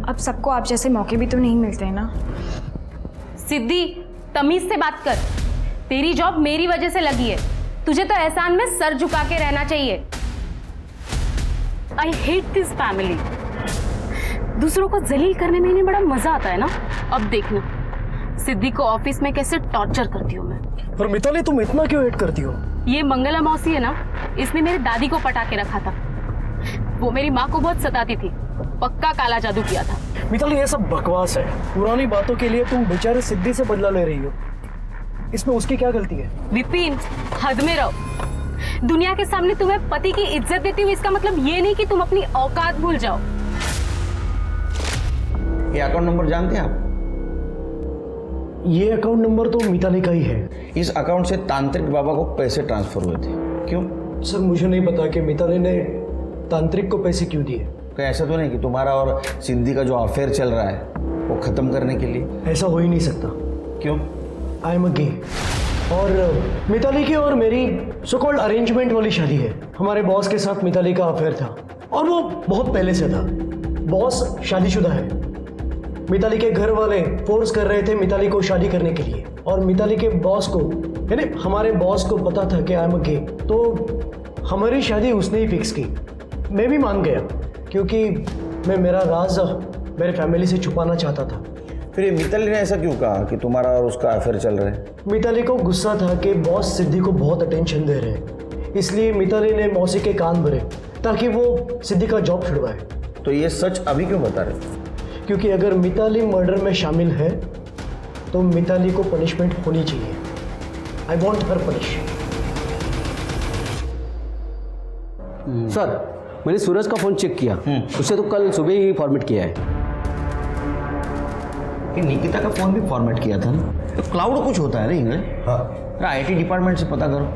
अब सबको आप जैसे मौके भी तो नहीं मिलते हैं ना। सिद्धि तमीज से बात कर, तेरी जॉब मेरी वजह से लगी है, तुझे तो एहसान में सर झुका के रहना चाहिए। I hate this family. दूसरों को जलील करने में इन्हें बड़ा मजा आता है ना। अब देखना सिद्धि को ऑफिस में कैसे टॉर्चर करती हूँ मैं। पर मिताली तुम इतना क्यों हेट करती हो? ये मंगला मौसी है ना, इसने मेरी दादी को पटा के रखा था। वो मेरी माँ को बहुत सताती थी, पक्का काला जादू किया था। मिताली ये सब बकवास है, पुरानी बातों के लिए तुम बेचारे सिद्धि से बदला ले रही हो, इसमें उसकी क्या गलती है? विपिन हद में रहो, दुनिया के सामने तुम्हें पति की इज्जत देती हूँ, इसका मतलब ये नहीं कि तुम अपनी औकात भूल जाओ। ये अकाउंट नंबर जानते हैं आप? ये अकाउंट नंबर तो मिताली का ही है। इस अकाउंट से तांत्रिक बाबा को पैसे ट्रांसफर हुए थे। क्यों? सर मुझे नहीं पता कि मिताली ने तांत्रिक को पैसे क्यों दिए। क्या ऐसा तो नहीं कि तुम्हारा और सिद्धि का जो अफेयर चल रहा है वो खत्म करने के लिए? ऐसा हो ही नहीं सकता। क्यों? आई एम अ गे, और मिताली की और मेरी सो कॉल्ड अरेंजमेंट वाली शादी है। हमारे बॉस के साथ मिताली का अफेयर था और वो बहुत पहले से था। बॉस शादीशुदा है। मिताली के घर वाले फोर्स कर रहे थे मिताली को शादी करने के लिए, और मिताली के बॉस को यानी हमारे बॉस को पता था कि आई एम अ गे, तो हमारी शादी उसने ही फिक्स की। मैं भी मान गया क्योंकि मैं मेरा राज मेरे फैमिली से छुपाना चाहता था। फिर ये मिताली ने ऐसा क्यों कहा कि तुम्हारा और उसका अफेयर चल रहा है? मिताली को गुस्सा था कि बॉस सिद्धि को बहुत अटेंशन दे रहे हैं, इसलिए मिताली ने मौसी के कान भरे ताकि वो सिद्धि का जॉब छुड़वाए। तो ये सच अभी क्यों बता रहे हो? क्योंकि अगर मिताली मर्डर में शामिल है तो मिताली को पनिशमेंट होनी चाहिए। I want her punish. Sir, मैंने सूरज का फ़ोन चेक किया, उसे तो कल सुबह ही फॉर्मेट किया है। ये निकिता का फोन भी फॉर्मेट किया था ना? तो क्लाउड कुछ होता है ना इंग्लैंड? हाँ, आईटी डिपार्टमेंट से पता करो,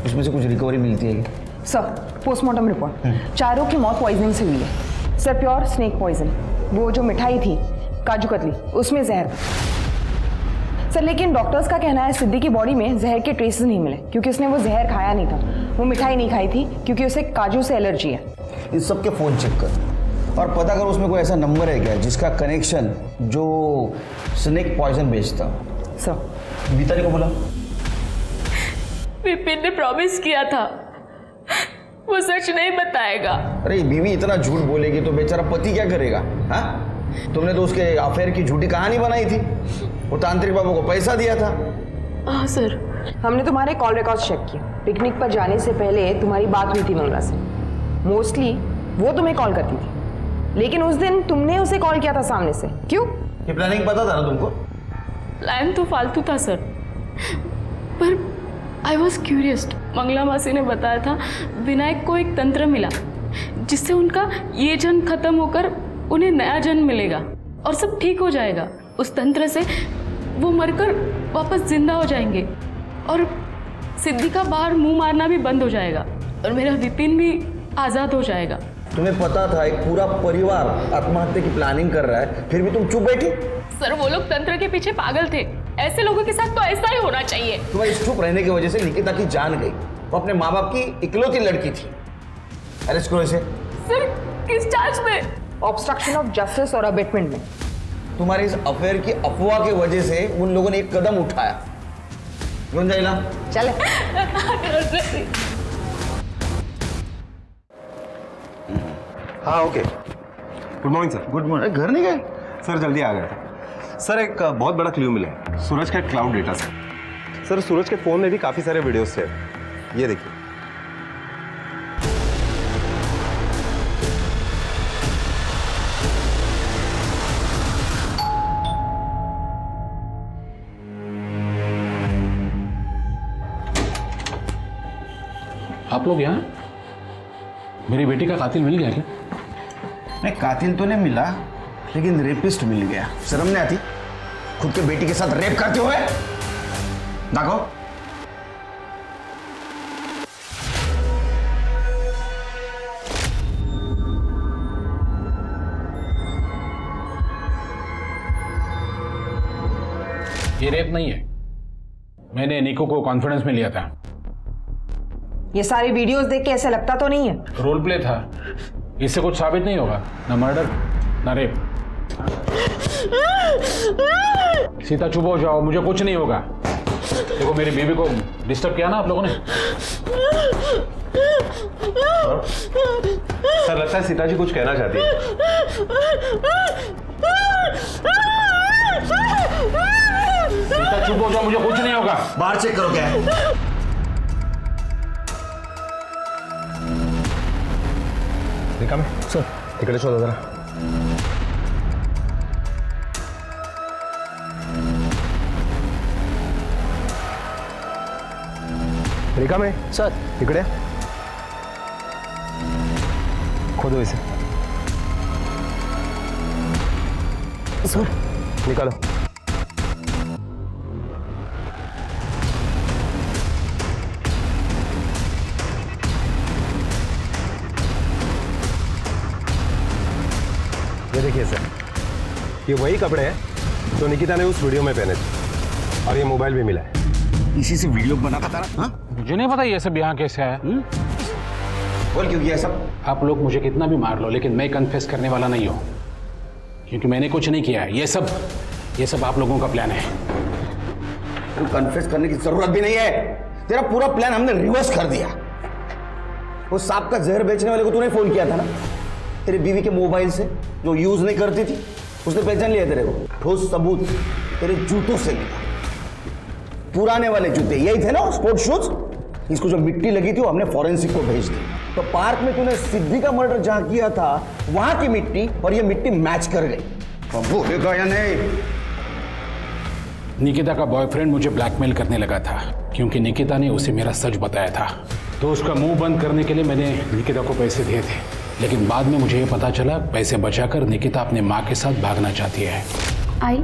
उसमें से कुछ रिकवरी मिलती है। सर, पोस्टमार्टम रिपोर्ट, चारों की मौत पॉइजनिंग से हुई है। Sir, pure snake poison. वो जो मिठाई थी काजू कतली, उसमें जहर था। सर, लेकिन डॉक्टर्स का कहना है सिद्धि की बॉडी में जहर के ट्रेसेस नहीं मिले, क्योंकि उसने वो जहर खाया नहीं था। वो मिठाई नहीं खाई थी क्योंकि उसे काजू से एलर्जी है। इन सबके फोन चेक कर और पता करो उसमें कोई ऐसा नंबर है क्या जिसका कनेक्शन जो स्नेक पॉइजन बेचता। सर, मिताली को बोला। विपिन ने प्रॉमिस किया था वो सच नहीं बताएगा। अरे बीवी इतना झूठ बोलेगी तो बेचारा पति क्या करेगा? हाँ, तुमने तो उसके अफेयर की झूठी कहानी बनाई थी। वो तांत्रिक बाबू को पैसा दिया था। हाँ सर, हमने तुम्हारे कॉल रिकॉर्ड्स चेक किए। पिकनिक पर जाने से पहले तुम्हारी बात हुई थी मंगला से। मोस्टली वो तुम्हें कॉल करती थी, लेकिन उस दिन तुमने उसे कॉल किया था सामने से। क्यों? ये प्लानिंग पता था ना तुमको? प्लान तो फालतू था सर, पर आई वॉज क्यूरियस। मंगला मासी ने बताया था विनायक को एक तंत्र मिला जिससे उनका ये जन्म खत्म होकर उन्हें नया जन्म मिलेगा और सब ठीक हो जाएगा। उस तंत्र से वो मरकर वापस जिंदा हो जाएंगे और सिद्धि का बाहर मुंह मारना भी बंद हो जाएगा और मेरा विपिन भी आज़ाद हो जाएगा। तुम्हें पता था एक पूरा परिवार आत्महत्या की प्लानिंग कर रहा है, फिर भी तुम चुप बैठी? सर, वो लोग तंत्र के पीछे पागल थे। ऐसे लोगों के साथ तो ऐसा ही होना चाहिए। तुम्हारे इस चुप रहने की वजह से निकिता की जान गई। वो अपने माँ बाप की इकलौती लड़की थी। अरेस्ट करो इसे। सर, किस चार्ज में? ऑब्स्ट्रक्शन ऑफ जस्टिस और अबेटमेंट में। तुम्हारे इस अफेयर की अफवाह की वजह से उन लोगों ने एक कदम उठाया। कौन जाएगा? चले। हाँ okay. Good morning sir. Good morning. घर नहीं गए? सर जल्दी आ गए सर। एक बहुत बड़ा क्लू मिला है, सूरज का क्लाउड डेटा सर। सर सूरज के फोन में भी काफी सारे वीडियोस थे, ये देखिए। आप लोग यहाँ? मेरी बेटी का कातिल मिल गया क्या? नहीं, कातिल तो नहीं मिला, लेकिन रेपिस्ट मिल गया। शर्म नहीं आती खुद के बेटी के साथ रेप करते हुए? देखो, ये रेप नहीं है। मैंने निको को कॉन्फिडेंस में लिया था। ये सारी वीडियोस देख के ऐसा लगता तो नहीं है? रोल प्ले था, इससे कुछ साबित नहीं होगा। ना मर्डर ना रेप। सीता चुप हो जाओ, मुझे कुछ नहीं होगा। देखो, मेरी बीवी को डिस्टर्ब किया ना आप लोगों ने। सर लगता है सीता जी कुछ कहना चाहती है। सीता चुप हो जाओ, मुझे कुछ नहीं होगा। बाहर चेक करो क्या है। देखा मैं सर, टिकट शोधा जरा। देखा मैं सर, टिकट खोदो इसे सर। निकालो। ये देखिए सर, ये वही कपड़े हैं जो निकिता ने उस वीडियो में पहने थे और ये मोबाइल भी मिला है। इसी से वीडियो बनाता था ना? मुझे नहीं पता ये सब यहाँ कैसे आया। बोल क्यों किया सब? आप लोग मुझे कितना भी मार लो, लेकिन मैं कन्फेस करने वाला नहीं हूँ, क्योंकि मैंने कुछ नहीं किया। ये सब आप लोगों का प्लान है। तू कन्फेस करने की जरूरत भी नहीं है। तेरा पूरा प्लान हमने रिवर्स कर दिया। वो सांप का जहर बेचने वाले को तूने फोन किया था ना, तेरी बीवी के मोबाइल से, जो यूज नहीं करती थी। उसने पहचान लिया तेरे को। ठोस सबूत तेरे जूतों से मिला, पुराने वाले जूते यही थे ना, स्पोर्ट्स शूज। इसको जो मिट्टी लगी थी वो हमने फॉरेंसिक को भेज दी। तो पार्क में तूने सिद्धि का मर्डर जहां किया था वहां की मिट्टी और ये मिट्टी मैच कर गई। अब बोलेगा या नहीं? निकिता का बॉयफ्रेंड मुझे ब्लैकमेल करने लगा था क्योंकि निकिता ने उसे मेरा सच बताया था। तो उसका मुंह बंद करने के लिए मैंने निकिता को पैसे दिए थे, लेकिन बाद में मुझे ये पता चला पैसे बचाकर निकिता अपने माँ के साथ भागना चाहती है। आई,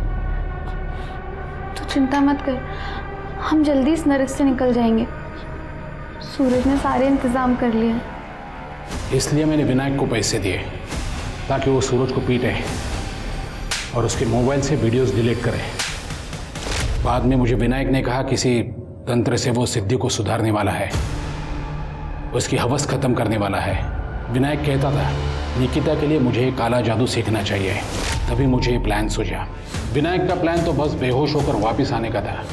तू चिंता मत कर, हम जल्दी इस नरक से निकल जाएंगे। सूरज ने सारे इंतजाम कर लिए हैं। इसलिए मैंने विनायक को पैसे दिए ताकि वो सूरज को पीटे और उसके मोबाइल से वीडियोस डिलीट करे। बाद में मुझे विनायक ने कहा किसी तंत्र से वो सिद्धि को सुधारने वाला है, उसकी हवस खत्म करने वाला है। विनायक कहता था निकिता के लिए मुझे काला जादू सीखना चाहिए, तभी मुझे ये प्लान सूझा। विनायक का प्लान तो बस बेहोश होकर वापस आने का था,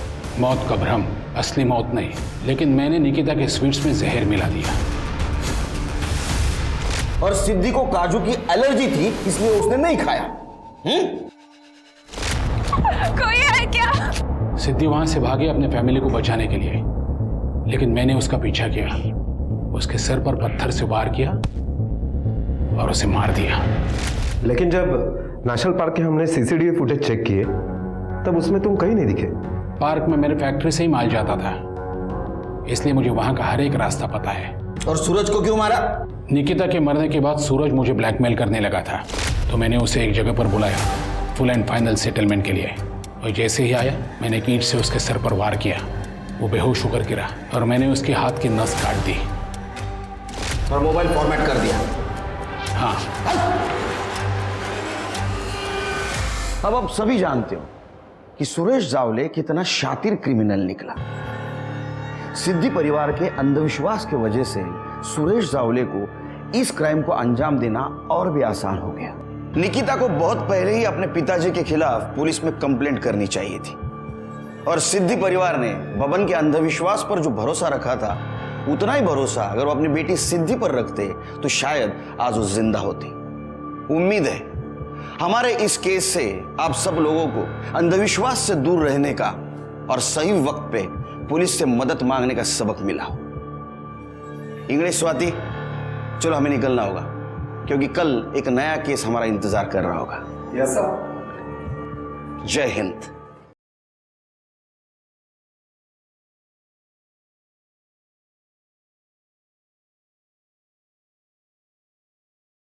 मौत का भ्रम, असली मौत नहीं। लेकिन मैंने निकिता के स्वीट्स में जहर मिला दिया। और सिद्धि को काजू की एलर्जी थी इसलिए उसने नहीं खाया। कोई है क्या? सिद्धि वहां से भागी अपने फैमिली को बचाने के लिए, लेकिन मैंने उसका पीछा किया, उसके सर पर पत्थर से वार किया और उसे मार दिया। लेकिन जब नेशनल पार्क के हमने सीसीटीवी फुटेज चेक किए तब उसमें तुम कहीं नहीं दिखे। पार्क में मेरे फैक्ट्री से ही माल जाता था, इसलिए मुझे वहां का हर एक रास्ता पता है। और सूरज को क्यों मारा? निकिता के मरने के बाद सूरज मुझे ब्लैकमेल करने लगा था, तो मैंने उसे एक जगह पर बुलाया फुल एंड फाइनल सेटलमेंट के लिए। और जैसे ही आया मैंने ईंट से उसके सर पर वार किया, वो बेहोश होकर गिरा और मैंने उसके हाथ की नस काट दी और मोबाइल फॉर्मेट कर दिया। हाँ। अब आप सभी जानते हो कि सुरेश जावले कितना शातिर क्रिमिनल निकला। सिद्धि परिवार के अंधविश्वास की वजह से सुरेश जावले को इस क्राइम को अंजाम देना और भी आसान हो गया। निकिता को बहुत पहले ही अपने पिताजी के खिलाफ पुलिस में कंप्लेंट करनी चाहिए थी, और सिद्धि परिवार ने बबन के अंधविश्वास पर जो भरोसा रखा था उतना ही भरोसा अगर वो अपनी बेटी सिद्धि पर रखते तो शायद आज वो जिंदा होती। उम्मीद है हमारे इस केस से आप सब लोगों को अंधविश्वास से दूर रहने का और सही वक्त पे पुलिस से मदद मांगने का सबक मिला हो। इंग्लिश स्वाति, चलो हमें निकलना होगा क्योंकि कल एक नया केस हमारा इंतजार कर रहा होगा। Yes sir. जय हिंद।